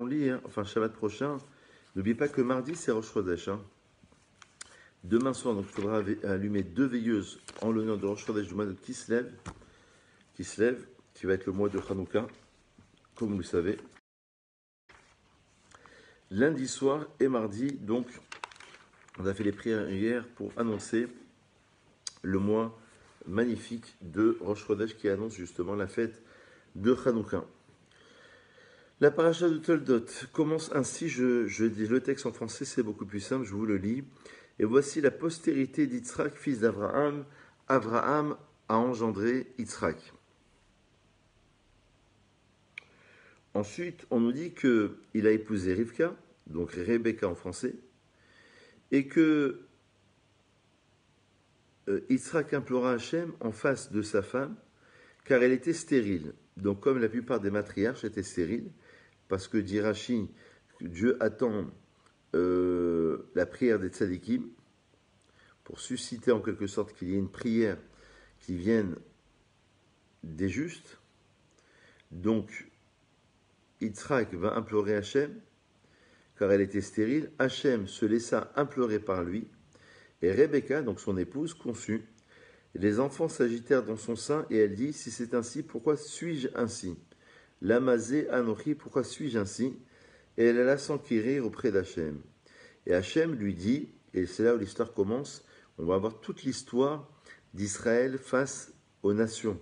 On lit, hein, enfin Shabbat prochain, n'oubliez pas que mardi c'est Rosh Chodesh. Hein. Demain soir, donc il faudra allumer 2 veilleuses en l'honneur de Rosh Chodesh du mois de Kislev, qui va être le mois de Hanouka, comme vous le savez. Lundi soir et mardi, donc, on a fait les prières hier pour annoncer le mois magnifique de Rosh Chodesh qui annonce justement la fête de Hanouka. La paracha de Toldot commence ainsi, je dis le texte en français, c'est beaucoup plus simple, je vous le lis. Et voici la postérité d'Yitzhak, fils d'Abraham. Abraham a engendré Yitzhak. Ensuite, on nous dit qu'il a épousé Rivka, donc Rebecca en français, et que Yitzhak implora Hachem en face de sa femme, car elle était stérile. Donc comme la plupart des matriarches étaient stériles, parce que dit Rashi, Dieu attend la prière des tzadikim pour susciter en quelque sorte qu'il y ait une prière qui vienne des justes. Donc Yitzhak va implorer Hachem, car elle était stérile. Hachem se laissa implorer par lui, et Rebecca, donc son épouse, conçut. Les enfants s'agitèrent dans son sein, et elle dit, si c'est ainsi, pourquoi suis-je ainsi? Lamazé Anochi, pourquoi suis-je ainsi? Et elle alla s'enquérir auprès d'Hachem. Et Hachem lui dit, et c'est là où l'histoire commence, on va avoir toute l'histoire d'Israël face aux nations.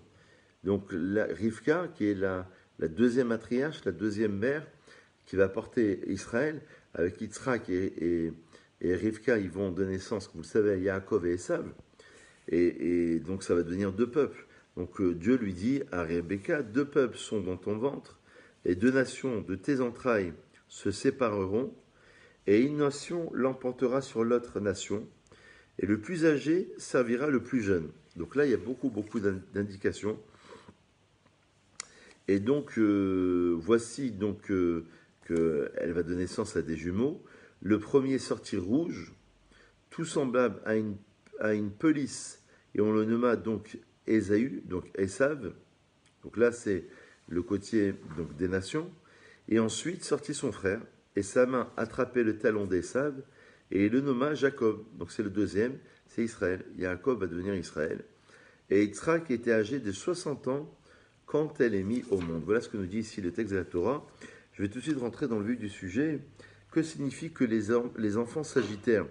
Donc Rivka, qui est la deuxième matriarche, la deuxième mère, qui va porter Israël, avec Yitzhak et Rivka, ils vont donner naissance, comme vous le savez, à Yaakov et Esav. Et donc ça va devenir 2 peuples. Donc Dieu lui dit à Rebecca, 2 peuples sont dans ton ventre, et 2 nations de tes entrailles se sépareront, et une nation l'emportera sur l'autre nation, et le plus âgé servira le plus jeune. Donc là, il y a beaucoup d'indications. Et donc, voici donc qu'elle va donner naissance à des jumeaux. Le premier sortit rouge, tout semblable à une pelisse, et on le nomma donc Ésaü, donc Esav. Donc là, c'est le côté donc, des nations. Et ensuite sortit son frère, et sa main attrapait le talon d'Esav, et il le nomma Jacob. Donc c'est le deuxième, c'est Israël. Jacob va devenir Israël. Et Yitzhak était âgé de 60 ans quand elle est mise au monde. Voilà ce que nous dit ici le texte de la Torah. Je vais tout de suite rentrer dans le vif du sujet. Que signifie que les enfants s'agitèrent?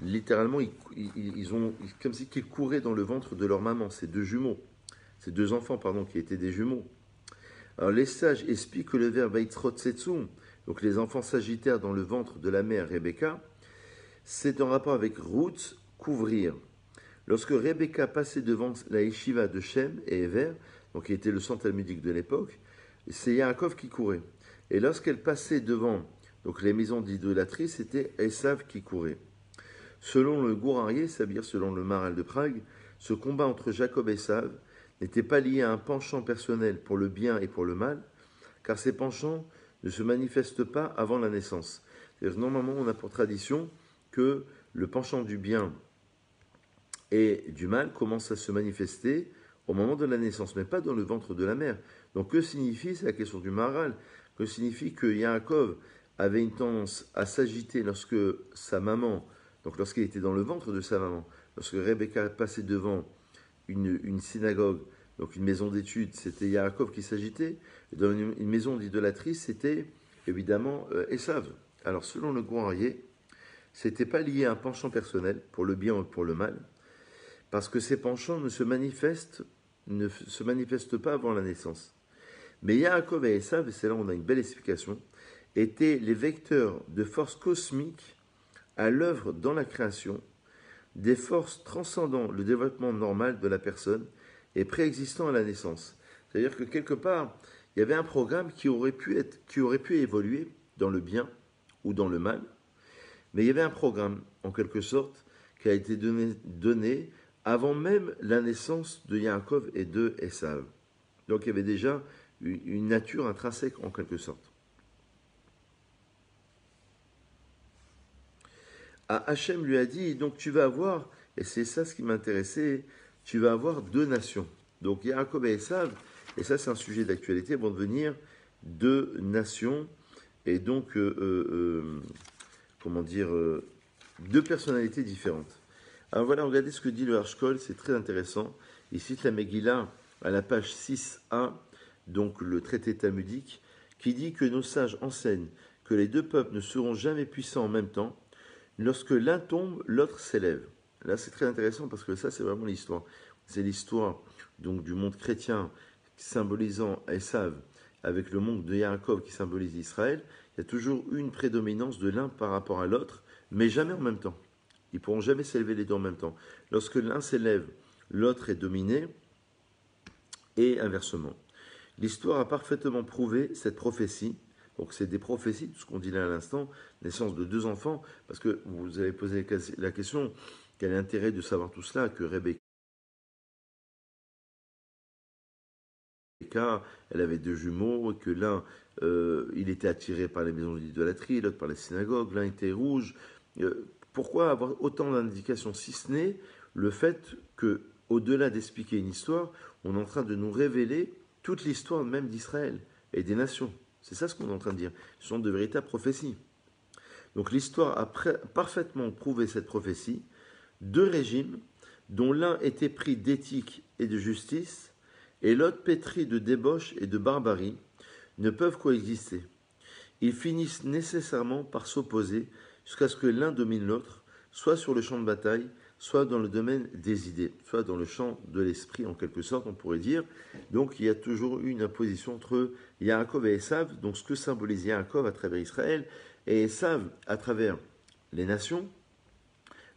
Littéralement, ils ont comme si qu'ils couraient dans le ventre de leur maman. Ces 2 enfants, qui étaient des jumeaux. Alors les sages expliquent que le verbe Vaitzrotsetsu, donc les enfants s'agitèrent dans le ventre de la mère Rebecca, c'est en rapport avec Ruth, couvrir. Lorsque Rebecca passait devant la yeshiva de Shem et Ever, donc qui était le centre talmudique de l'époque, c'est Yaakov qui courait. Et lorsqu'elle passait devant donc les maisons d'idolâtrie, c'était Esav qui courait. Selon le Gourarié, c'est-à-dire selon le Maral de Prague, ce combat entre Jacob et Esav n'était pas lié à un penchant personnel pour le bien et pour le mal, car ces penchants ne se manifestent pas avant la naissance. C'est-à-dire, normalement, on a pour tradition que le penchant du bien et du mal commence à se manifester au moment de la naissance, mais pas dans le ventre de la mère. Donc que signifie, c'est la question du Maharal, que signifie que Yaakov avait une tendance à s'agiter lorsque sa maman, donc lorsqu'il était dans le ventre de sa maman, lorsque Rebecca passait devant une synagogue, donc une maison d'études, c'était Yaakov qui s'agitait, et dans une maison d'idolâtrie, c'était évidemment Esav. Alors selon le Gourarié, c'était pas lié à un penchant personnel pour le bien ou pour le mal, parce que ces penchants ne se manifestent pas avant la naissance. Mais Yaakov et Esav, et c'est là où on a une belle explication, étaient les vecteurs de forces cosmiques à l'œuvre dans la création, des forces transcendant le développement normal de la personne et préexistant à la naissance. C'est-à-dire que quelque part, il y avait un programme qui aurait pu évoluer dans le bien ou dans le mal, mais il y avait un programme, en quelque sorte, qui a été donné avant même la naissance de Yaakov et de Esav. Donc il y avait déjà une nature intrinsèque, en quelque sorte. Hachem lui a dit, donc tu vas avoir, et c'est ça ce qui m'intéressait, tu vas avoir 2 nations. Donc Yaakov et Esav, et ça c'est un sujet d'actualité, vont devenir 2 nations, et donc, comment dire, deux personnalités différentes. Alors voilà, regardez ce que dit le Harshkol, c'est très intéressant. Il cite la Megillah à la page 6a, donc le traité talmudique, qui dit que nos sages enseignent que les deux peuples ne seront jamais puissants en même temps. Lorsque l'un tombe, l'autre s'élève. Là, c'est très intéressant parce que ça, c'est vraiment l'histoire. C'est l'histoire donc du monde chrétien symbolisant Esav avec le monde de Yaakov qui symbolise Israël. Il y a toujours une prédominance de l'un par rapport à l'autre, mais jamais en même temps. Ils ne pourront jamais s'élever les deux en même temps. Lorsque l'un s'élève, l'autre est dominé, et inversement. L'histoire a parfaitement prouvé cette prophétie. Donc c'est des prophéties, tout ce qu'on dit là à l'instant, naissance de deux enfants, parce que vous avez posé la question, quel est l'intérêt de savoir tout cela, que Rebecca, elle avait deux jumeaux, que l'un, il était attiré par les maisons d'idolâtrie, l'autre par les synagogues, l'un était rouge. Pourquoi avoir autant d'indications, si ce n'est le fait que, au-delà d'expliquer une histoire, on est en train de nous révéler toute l'histoire même d'Israël et des nations. C'est ça ce qu'on est en train de dire. Ce sont de véritables prophéties. Donc l'histoire a parfaitement prouvé cette prophétie. Deux régimes, dont l'un était pris d'éthique et de justice, et l'autre pétri de débauche et de barbarie, ne peuvent coexister. Ils finissent nécessairement par s'opposer jusqu'à ce que l'un domine l'autre, soit sur le champ de bataille, soit dans le domaine des idées, soit dans le champ de l'esprit, en quelque sorte, on pourrait dire. Donc il y a toujours eu une opposition entre Yaakov et Esav, donc ce que symbolise Yaakov à travers Israël, et Esav à travers les nations.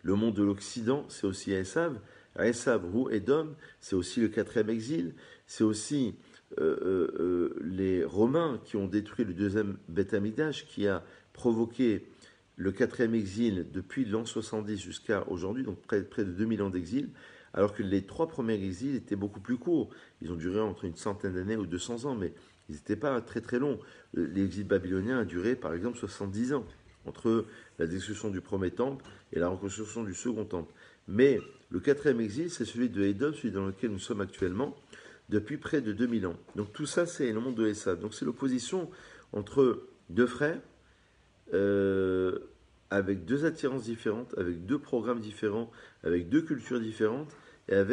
Le monde de l'Occident, c'est aussi Esav. Esav, Rou, Edom, c'est aussi le 4e exil, c'est aussi les Romains qui ont détruit le 2e Beth Amikdash, qui a provoqué le 4e exil depuis l'an 70 jusqu'à aujourd'hui, donc près de 2000 ans d'exil, alors que les 3 premiers exils étaient beaucoup plus courts. Ils ont duré entre une centaine d'années ou 200 ans, mais ils n'étaient pas très très longs. L'exil babylonien a duré par exemple 70 ans, entre la destruction du premier temple et la reconstruction du second temple. Mais le 4e exil, c'est celui de Édom, celui dans lequel nous sommes actuellement, depuis près de 2000 ans. Donc tout ça, c'est le monde de Esav. Donc c'est l'opposition entre deux frères, avec deux attirances différentes, avec deux programmes différents, avec deux cultures différentes, et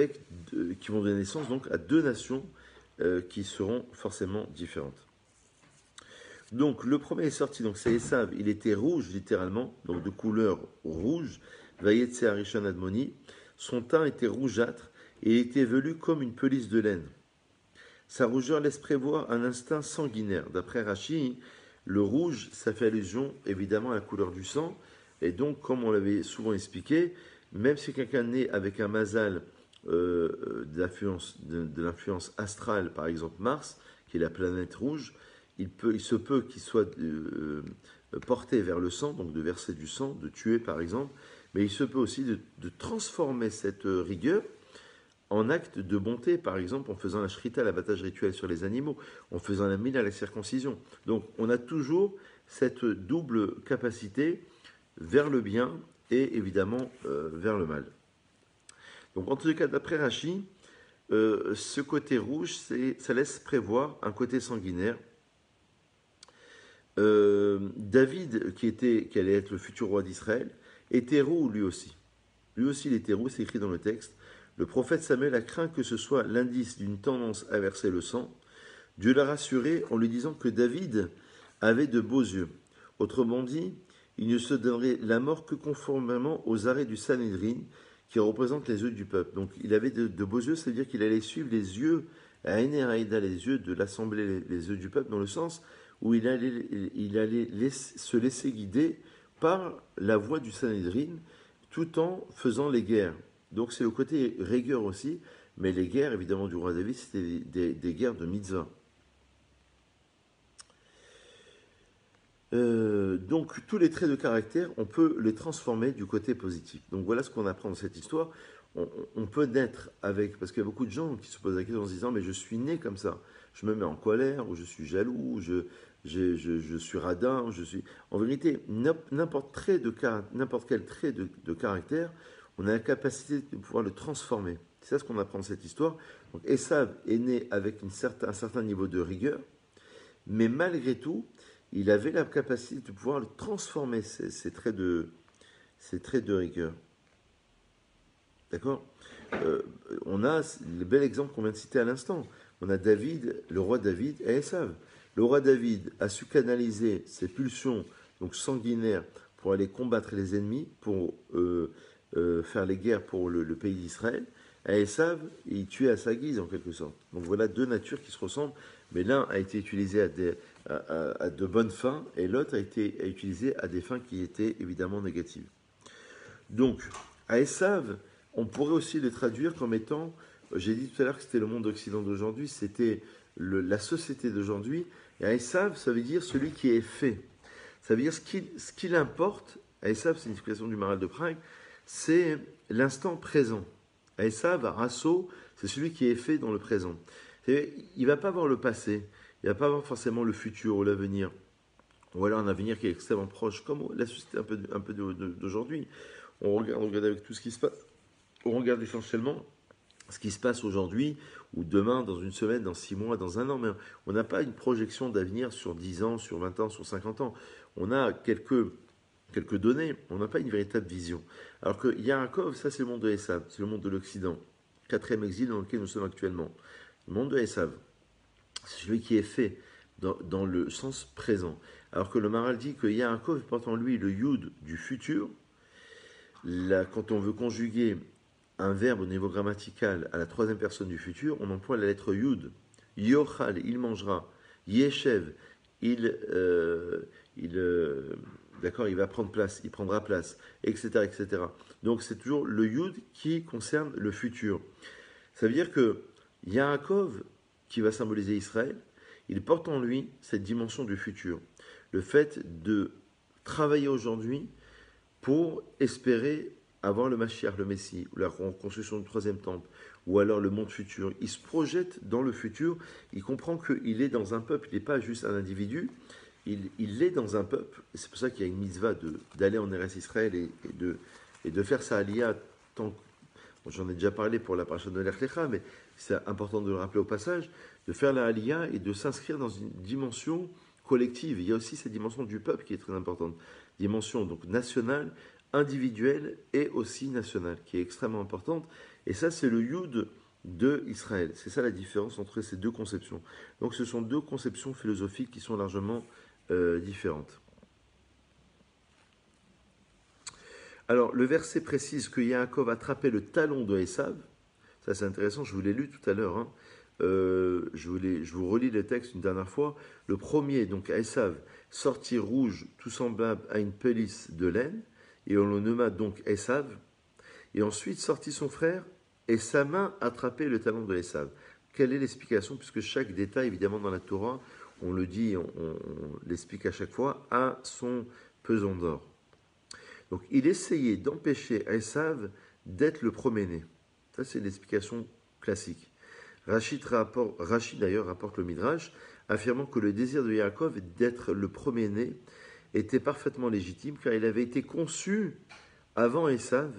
qui vont donner naissance donc à deux nations qui seront forcément différentes. Donc le premier est sorti, donc c'est Esav, il était rouge littéralement, donc de couleur rouge, Vayetse Arishon Admoni, son teint était rougeâtre et il était velu comme une pelisse de laine. Sa rougeur laisse prévoir un instinct sanguinaire. D'après Rashi, le rouge, ça fait allusion évidemment à la couleur du sang, et donc comme on l'avait souvent expliqué, même si quelqu'un naît avec un mazal de l'influence astrale, par exemple Mars, qui est la planète rouge, il se peut qu'il soit porté vers le sang, donc de verser du sang, de tuer par exemple, mais il se peut aussi de transformer cette rigueur en acte de bonté, par exemple en faisant la shrita, l'abattage rituel sur les animaux, en faisant la mila, la circoncision. Donc on a toujours cette double capacité vers le bien et évidemment vers le mal. Donc en tout cas, d'après Rashi, ce côté rouge, ça laisse prévoir un côté sanguinaire. David, qui allait être le futur roi d'Israël, était roux lui aussi. Lui aussi, il était roux, c'est écrit dans le texte. Le prophète Samuel a craint que ce soit l'indice d'une tendance à verser le sang. Dieu l'a rassuré en lui disant que David avait de beaux yeux. Autrement dit, il ne se donnerait la mort que conformément aux arrêts du Sanhédrin, qui représentent les yeux du peuple. Donc il avait de beaux yeux, c'est-à-dire qu'il allait suivre les yeux, à Enéraïda, les yeux de l'assemblée, les yeux du peuple, dans le sens où il allait se laisser guider par la voix du Sanhédrin, tout en faisant les guerres. Donc c'est le côté rigueur aussi, mais les guerres, évidemment, du roi David, c'était des guerres de mitzvah. Donc tous les traits de caractère, on peut les transformer du côté positif. Donc voilà ce qu'on apprend dans cette histoire. On peut naître avec, parce qu'il y a beaucoup de gens qui se posent la question en se disant, mais je suis né comme ça, je me mets en colère, ou je suis jaloux, ou je suis radin, En vérité, n'importe quel trait de caractère, on a la capacité de pouvoir le transformer. C'est ça ce qu'on apprend dans cette histoire. Donc Esav est né avec un certain niveau de rigueur, mais malgré tout, il avait la capacité de pouvoir le transformer, ces traits de rigueur. D'accord. On a le bel exemple qu'on vient de citer à l'instant. On a David, le roi David et Esav. Le roi David a su canaliser ses pulsions donc sanguinaires pour aller combattre les ennemis, pour faire les guerres pour le pays d'Israël. Et Esav, il tuait à sa guise en quelque sorte. Donc voilà deux natures qui se ressemblent, mais l'un a été utilisé à de bonnes fins et l'autre a été utilisé à des fins qui étaient évidemment négatives. Donc, à Esav, on pourrait aussi le traduire comme étant, j'ai dit tout à l'heure que c'était le monde occident d'aujourd'hui, c'était la société d'aujourd'hui, et à Esav, ça veut dire celui qui est fait. Ça veut dire ce qu'il importe, à Esav, c'est une expression du Maral de Prague, c'est l'instant présent. À Esav, à Rasso, c'est celui qui est fait dans le présent. Il ne va pas voir le passé, il ne va pas voir forcément le futur ou l'avenir, ou alors un avenir qui est extrêmement proche, comme la société un peu d'aujourd'hui. On regarde avec tout ce qui se passe. On regarde essentiellement ce qui se passe aujourd'hui, ou demain, dans une semaine, dans 6 mois, dans un an. Mais on n'a pas une projection d'avenir sur 10 ans, sur 20 ans, sur 50 ans. On a quelques données, on n'a pas une véritable vision. Alors que Yaakov, ça c'est le monde de Esav, c'est le monde de l'Occident. 4e exil dans lequel nous sommes actuellement. Le monde de Esav, c'est celui qui est fait dans le sens présent. Alors que le Maral dit que Yaakov porte en lui le Yud du futur. Là, quand on veut conjuguer un verbe au niveau grammatical à la 3e personne du futur, on emploie la lettre Yud. Yochal, il mangera. Yeshev, d'accord, il va prendre place, il prendra place, etc., etc. Donc c'est toujours le Yud qui concerne le futur. Ça veut dire que Yaakov, qui va symboliser Israël, il porte en lui cette dimension du futur. Le fait de travailler aujourd'hui pour espérer avoir le Mashiach, le Messie, ou la construction du 3e temple, ou alors le monde futur. Il se projette dans le futur, il comprend qu'il est dans un peuple, il n'est pas juste un individu, il est dans un peuple. Et c'est pour ça qu'il y a une mitzvah d'aller en Eretz Israël et de faire sa aliyah. J'en ai déjà parlé pour la paracha de Lech Lecha, mais c'est important de le rappeler au passage, de faire la aliyah et de s'inscrire dans une dimension collective. Il y a aussi cette dimension du peuple qui est très importante. Dimension donc nationale, individuelle et aussi nationale, qui est extrêmement importante. Et ça, c'est le Yud de Israël. C'est ça la différence entre ces deux conceptions. Donc ce sont deux conceptions philosophiques qui sont largement différentes. Alors, le verset précise que Yaakov attrapait le talon de Esav. Ça, c'est intéressant, je vous l'ai lu tout à l'heure. Hein. Je vous relis le texte une dernière fois. Le premier, donc Esav, sortit rouge, tout semblable à une pelisse de laine, et on le nomma donc Esav. Et ensuite sortit son frère, et sa main attrapait le talon de Esav. Quelle est l'explication? Puisque chaque détail, évidemment, dans la Torah, on le dit, on l'explique à chaque fois, a son pesant d'or. Donc, il essayait d'empêcher Esav d'être le premier-né. Ça, c'est l'explication classique. Rachid d'ailleurs rapporte le Midrash, affirmant que le désir de Yaakov d'être le premier-né était parfaitement légitime, car il avait été conçu avant Esav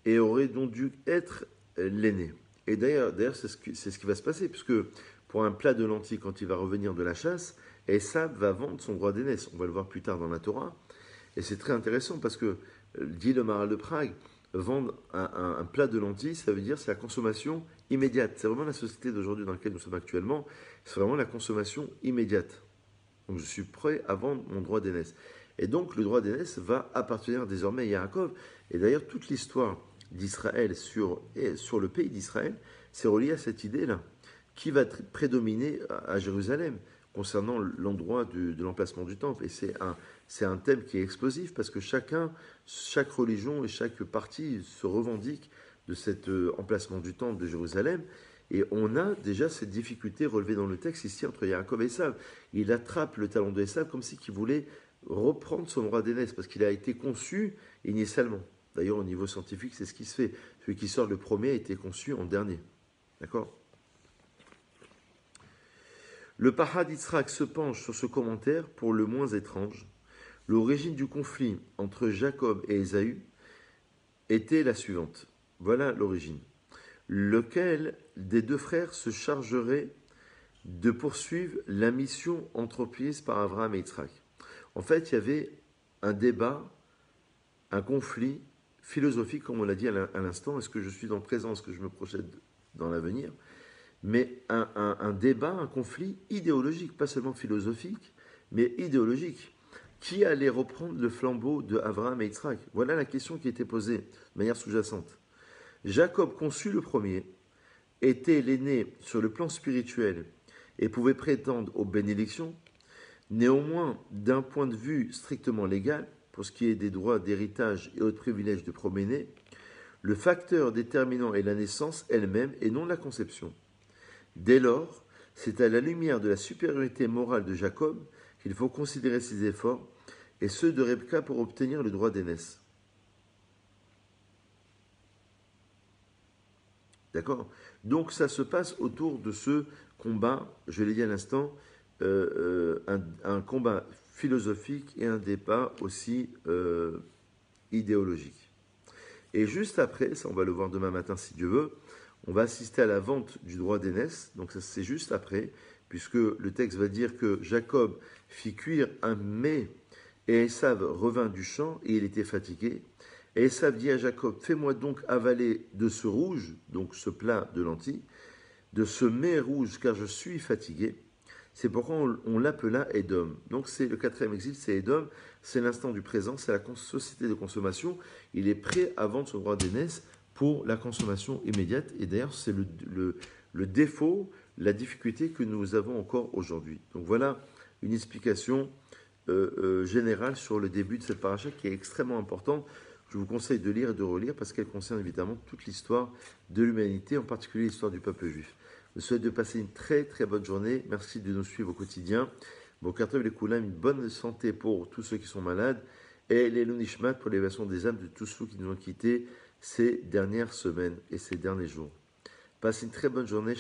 et aurait donc dû être l'aîné. Et d'ailleurs c'est ce qui va se passer, puisque pour un plat de lentilles, quand il va revenir de la chasse, Esav va vendre son droit d'aînesse. On va le voir plus tard dans la Torah. Et c'est très intéressant parce que, dit le Maral de Prague, vendre un plat de lentilles, ça veut dire c'est la consommation immédiate. C'est vraiment la société d'aujourd'hui dans laquelle nous sommes actuellement, c'est vraiment la consommation immédiate. Donc je suis prêt à vendre mon droit d'aînesse. Et donc le droit d'aînesse va appartenir désormais à Yaakov. Et d'ailleurs toute l'histoire d'Israël sur le pays d'Israël, c'est relié à cette idée-là, qui va prédominer à Jérusalem concernant l'endroit de l'emplacement du temple. Et c'est un thème qui est explosif parce que chaque religion et chaque parti se revendique de cet emplacement du temple de Jérusalem. Et on a déjà cette difficulté relevée dans le texte ici entre Yaakov et Esav. Il attrape le talon de Esav comme si il voulait reprendre son droit d'aînesse parce qu'il a été conçu initialement. D'ailleurs, au niveau scientifique, c'est ce qui se fait. Celui qui sort le premier a été conçu en dernier. D'accord ? Le Pahad Yitzhak se penche sur ce commentaire pour le moins étrange. L'origine du conflit entre Jacob et Ésaü était la suivante. Voilà l'origine. Lequel des deux frères se chargerait de poursuivre la mission entreprise par Abraham et Yitzhak. En fait, il y avait un débat, un conflit philosophique, comme on l'a dit à l'instant. Est-ce que je suis dans le présent, est-ce que je me projette dans l'avenir? Mais un débat, un conflit idéologique, pas seulement philosophique, mais idéologique. Qui allait reprendre le flambeau de Abraham et Yitzhak? Voilà la question qui était posée de manière sous-jacente. Jacob, conçu le premier, était l'aîné sur le plan spirituel et pouvait prétendre aux bénédictions. Néanmoins, d'un point de vue strictement légal, pour ce qui est des droits d'héritage et autres privilèges de proménée, le facteur déterminant est la naissance elle-même et non la conception. Dès lors, c'est à la lumière de la supériorité morale de Jacob qu'il faut considérer ses efforts et ceux de Rebka pour obtenir le droit d'aînesse. D'accord? Donc ça se passe autour de ce combat, je l'ai dit à l'instant, un combat philosophique et un débat aussi idéologique. Et juste après, ça on va le voir demain matin si Dieu veut, on va assister à la vente du droit d'aînesse, donc ça c'est juste après, puisque le texte va dire que Jacob fit cuire un mets et Esav revint du champ et il était fatigué. Et Esav dit à Jacob, fais-moi donc avaler de ce rouge, donc ce plat de lentilles, de ce mets rouge car je suis fatigué. C'est pourquoi on l'appela Édom. Donc c'est le quatrième exil, c'est Édom, c'est l'instant du présent, c'est la société de consommation. Il est prêt à vendre son droit d'aînesse pour la consommation immédiate. Et d'ailleurs, c'est le défaut, la difficulté que nous avons encore aujourd'hui. Donc voilà une explication générale sur le début de cette paracha qui est extrêmement importante. Je vous conseille de lire et de relire parce qu'elle concerne évidemment toute l'histoire de l'humanité, en particulier l'histoire du peuple juif. Je vous souhaite de passer une très très bonne journée. Merci de nous suivre au quotidien. Bon, Kartov les Koulam, une bonne santé pour tous ceux qui sont malades et les Lunishmat pour l'élévation des âmes de tous ceux qui nous ont quittés ces dernières semaines et ces derniers jours. Passez une très bonne journée.